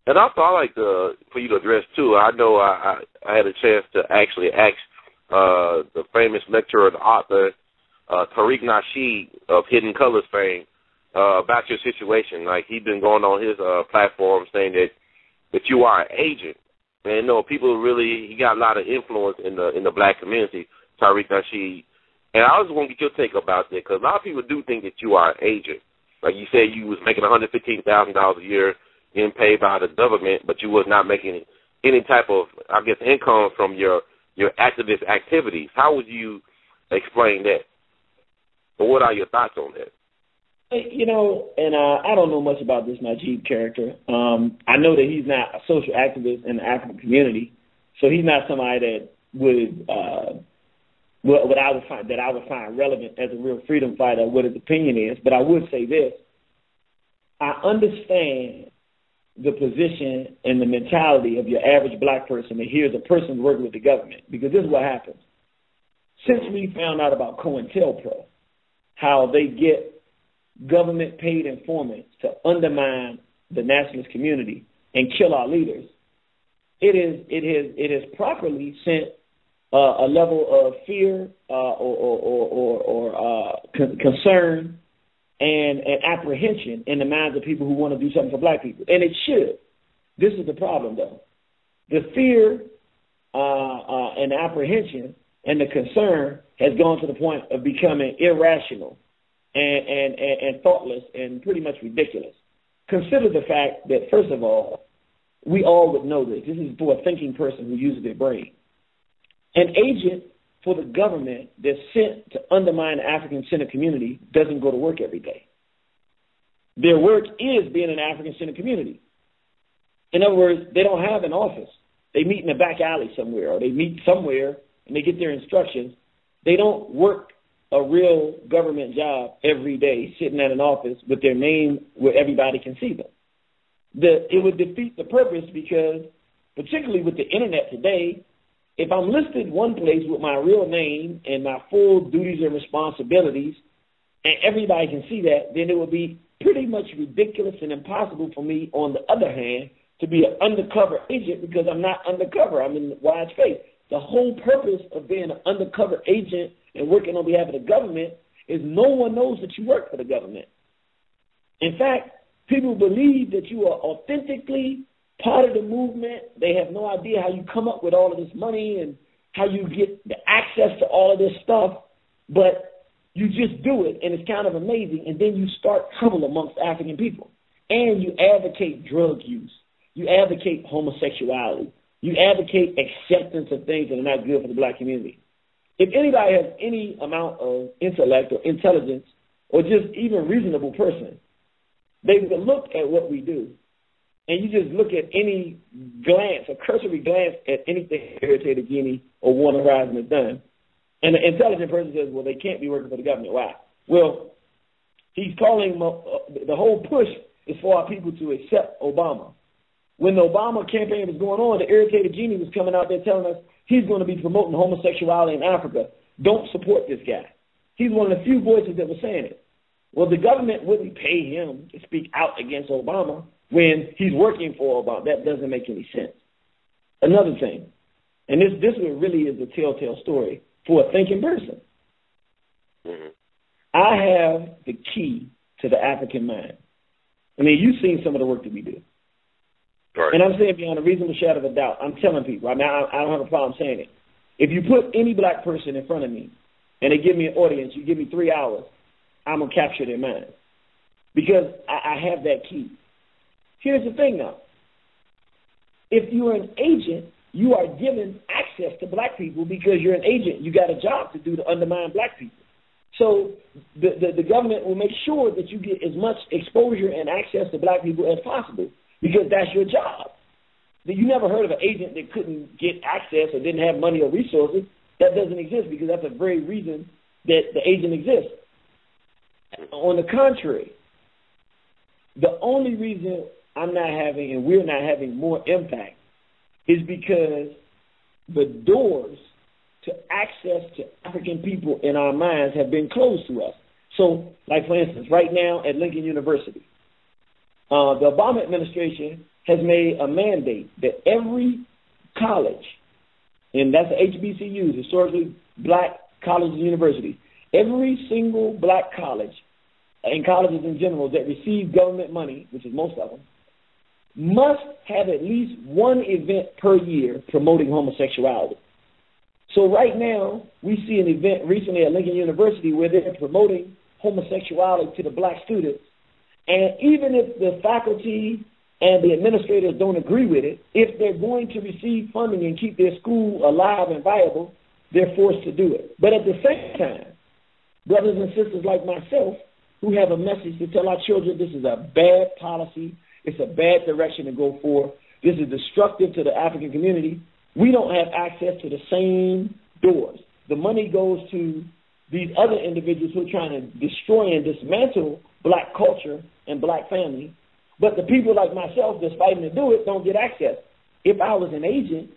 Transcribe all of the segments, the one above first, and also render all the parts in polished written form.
And also, I like for you to address, too, I know I had a chance to actually ask the famous lecturer and author, Tariq Nasheed of Hidden Colors fame, about your situation. Like, he's been going on his platform saying that you are an agent. And, you know, people really, he got a lot of influence in the black community, Tariq Nasheed. And I was going to get your take about that, because a lot of people do think that you are an agent. Like you said, you was making $115,000 a year getting paid by the government, but you was not making any type of, I guess, income from your activist activities. How would you explain that? Or what are your thoughts on that? You know, and I don't know much about this Nasheed character. I know that he's not a social activist in the African community, so he's not somebody that would what I would find relevant as a real freedom fighter, what his opinion is. But I would say this: I understand the position and the mentality of your average black person that hears a person working with the government, because this is what happens. Since we found out about COINTELPRO, how they get government-paid informants to undermine the nationalist community and kill our leaders, it has properly sent a level of fear or concern and apprehension in the minds of people who want to do something for black people. And it should. This is the problem, though. The fear and apprehension and the concern has gone to the point of becoming irrational and thoughtless and pretty much ridiculous. Consider the fact that, first of all, we all would know this. This is for a thinking person who uses their brain. An agent for the government that's sent to undermine the African-centered community doesn't go to work every day. Their work is being an African-centered community. In other words, they don't have an office. They meet in a back alley somewhere, or they meet somewhere and they get their instructions. They don't work a real government job every day sitting at an office with their name where everybody can see them. It would defeat the purpose, because particularly with the internet today, if I'm listed one place with my real name and my full duties and responsibilities, and everybody can see that, then it would be pretty much ridiculous and impossible for me, on the other hand, to be an undercover agent, because I'm not undercover. I'm in wide space. The whole purpose of being an undercover agent and working on behalf of the government is no one knows that you work for the government. In fact, people believe that you are authentically part of the movement. They have no idea how you come up with all of this money and how you get the access to all of this stuff, but you just do it, and it's kind of amazing, and then you start trouble amongst African people. And you advocate drug use. You advocate homosexuality. You advocate acceptance of things that are not good for the black community. If anybody has any amount of intellect or intelligence or just even reasonable person, they would look at what we do, and you just look at any glance, a cursory glance at anything Irritated Genie or Warner Horizon has done, and the intelligent person says, well, they can't be working for the government. Why? Well, he's calling the whole push is for our people to accept Obama. When the Obama campaign was going on, the Irritated Genie was coming out there telling us he's going to be promoting homosexuality in Africa. Don't support this guy. He's one of the few voices that was saying it. Well, the government wouldn't pay him to speak out against Obama when he's working for Obama. That doesn't make any sense. Another thing, and this one really is a telltale story for a thinking person. Mm-hmm. I have the key to the African mind. I mean, you've seen some of the work that we do. Right. And I'm saying beyond a reasonable shadow of a doubt, I'm telling people, I mean, I don't have a problem saying it. If you put any black person in front of me and they give me an audience, you give me 3 hours, I'm going to capture their mind, because I have that key. Here's the thing, though. If you're an agent, you are given access to black people because you're an agent. You got a job to do to undermine black people. So the government will make sure that you get as much exposure and access to black people as possible, because that's your job. You never heard of an agent that couldn't get access or didn't have money or resources. That doesn't exist, because that's the very reason that the agent exists. On the contrary, the only reason I'm not having and we're not having more impact is because the doors to access to African people in our minds have been closed to us. So, like, for instance, right now at Lincoln University, the Obama administration has made a mandate that every college, and that's HBCUs, historically black colleges and universities, every single black college and colleges in general that receive government money, which is most of them, must have at least one event per year promoting homosexuality. So right now, we see an event recently at Lincoln University where they're promoting homosexuality to the black students. And even if the faculty and the administrators don't agree with it, if they're going to receive funding and keep their school alive and viable, they're forced to do it. But at the same time, brothers and sisters like myself who have a message to tell our children this is a bad policy, it's a bad direction to go for, this is destructive to the African community, we don't have access to the same doors. The money goes to these other individuals who are trying to destroy and dismantle black culture and black family. But the people like myself that's fighting to do it don't get access. If I was an agent,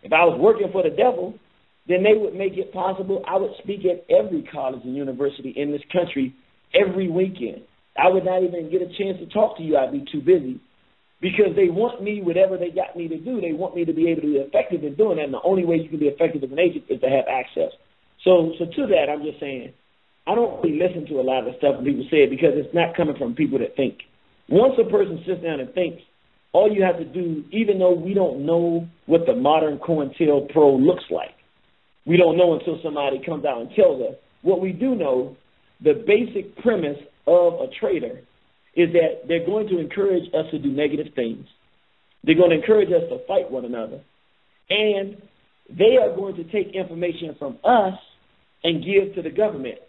if I was working for the devil, then they would make it possible. I would speak at every college and university in this country every weekend. I would not even get a chance to talk to you. I'd be too busy. Because they want me, whatever they got me to do, they want me to be able to be effective in doing that. And the only way you can be effective as an agent is to have access. So to that, I'm just saying, I don't really listen to a lot of the stuff people say because it's not coming from people that think. Once a person sits down and thinks, all you have to do, even though we don't know what the modern COINTELPRO looks like, we don't know until somebody comes out and tells us. What we do know, the basic premise of a trader is that they're going to encourage us to do negative things. They're going to encourage us to fight one another. And they are going to take information from us and give to the government.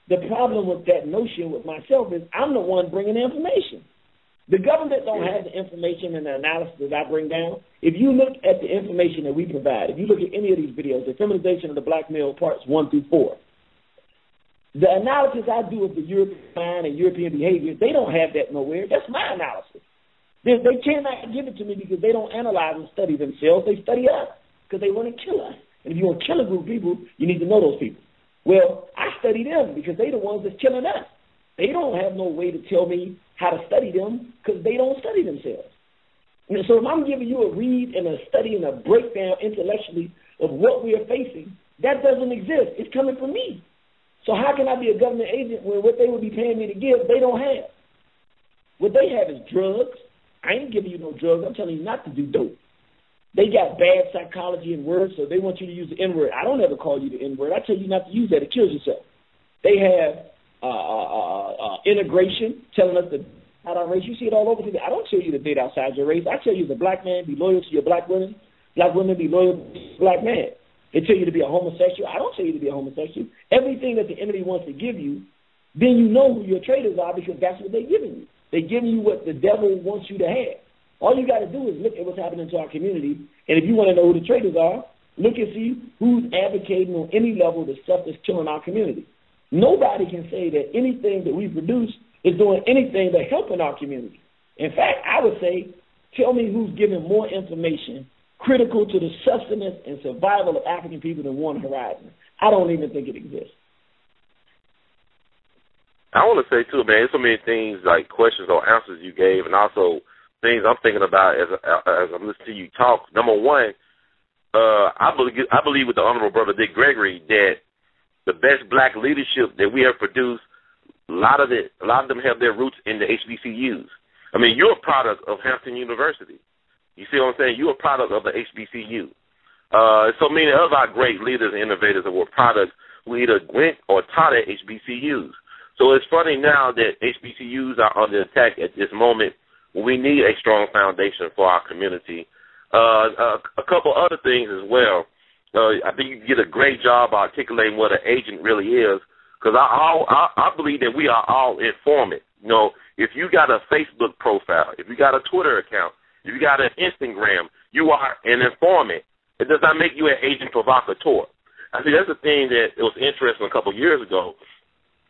The problem with that notion with myself is I'm the one bringing the information. The government don't have the information and the analysis that I bring down. If you look at the information that we provide, if you look at any of these videos, the feminization of the black male parts 1 through 4, the analysis I do of the European mind and European behavior, they don't have that nowhere. That's my analysis. They cannot give it to me because they don't analyze and study themselves. They study us because they want to kill us. And if you want to kill a group of people, you need to know those people. Well, I study them because they're the ones that's killing us. They don't have no way to tell me how to study them because they don't study themselves. And so if I'm giving you a read and a study and a breakdown intellectually of what we are facing, that doesn't exist. It's coming from me. So how can I be a government agent when what they would be paying me to give, they don't have? What they have is drugs. I ain't giving you no drugs. I'm telling you not to do dope. They got bad psychology and words, so they want you to use the N-word. I don't ever call you the N-word. I tell you not to use that. It kills yourself. They have integration, telling us to out our race. You see it all over. I don't tell you to date outside your race. I tell you as a black man, be loyal to your black women. Black women, be loyal to your black man. They tell you to be a homosexual. I don't tell you to be a homosexual. Everything that the enemy wants to give you, then you know who your traitors are because that's what they're giving you. They're giving you what the devil wants you to have. All you got to do is look at what's happening to our community, and if you want to know who the traitors are, look and see who's advocating on any level the stuff that's killing our community. Nobody can say that anything that we produce is doing anything but helping our community. In fact, I would say, tell me who's giving more information critical to the sustenance and survival of African people than One Horizon. I don't even think it exists. I want to say, too, man, there's so many things like questions or answers you gave and also things I'm thinking about as I'm listening to you talk. Number one, I believe with the Honorable Brother Dick Gregory that the best black leadership that we have produced, a lot of them have their roots in the HBCUs. I mean, you're a product of Hampton University. You see what I'm saying? You're a product of the HBCU. So many of our great leaders and innovators were products who either went or taught at HBCUs. So it's funny now that HBCUs are under attack at this moment when we need a strong foundation for our community. A couple other things as well. I think you did a great job articulating what an agent really is because I believe that we are all informant. You know, if you got a Facebook profile, if you got a Twitter account, if you got an Instagram, you are an informant. It does not make you an agent provocateur. I think that's the thing that it was interesting a couple of years ago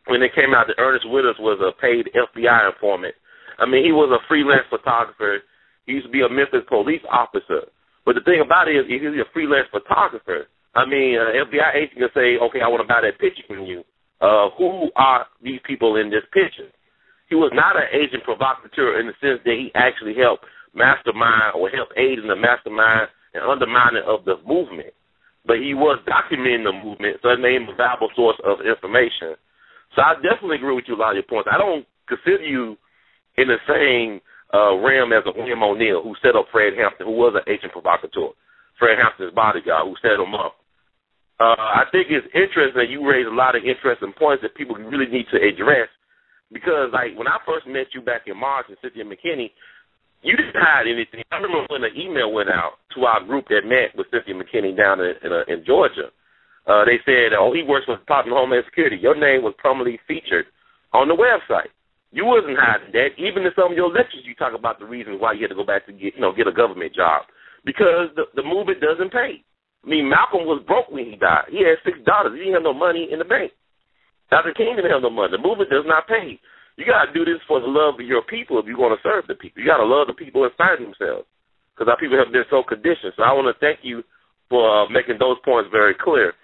when it came out that Ernest Withers was a paid FBI informant. I mean, he was a freelance photographer. He used to be a Memphis police officer. But the thing about it is, if he's a freelance photographer, I mean, an FBI agent can say, okay, I want to buy that picture from you. Who are these people in this picture? he was not an agent provocateur in the sense that he actually helped mastermind or help aid in the mastermind and undermining of the movement. But he was documenting the movement, so it made him a valuable source of information. So I definitely agree with you a lot of your points. I don't consider you in the same realm as a William O'Neill, who set up Fred Hampton, who was an agent provocateur. Fred Hampton's bodyguard, who set him up. I think it's interesting that you raise a lot of interesting points that people really need to address, because, like, when I first met you back in March in Cynthia McKinney, you didn't hide anything. I remember when an email went out to our group that met with Cynthia McKinney down in Georgia. They said, oh, he works for the Department of Homeland Security. Your name was prominently featured on the website. You wasn't hiding that. Even in some of your lectures, you talk about the reasons why you had to go back to get a government job, because the movement doesn't pay. I mean, Malcolm was broke when he died. He had $6. He didn't have no money in the bank. Dr. King didn't have no money. The movement does not pay. You got to do this for the love of your people if you're going to serve the people. You got to love the people inside themselves, because our people have been so conditioned. So I want to thank you for making those points very clear.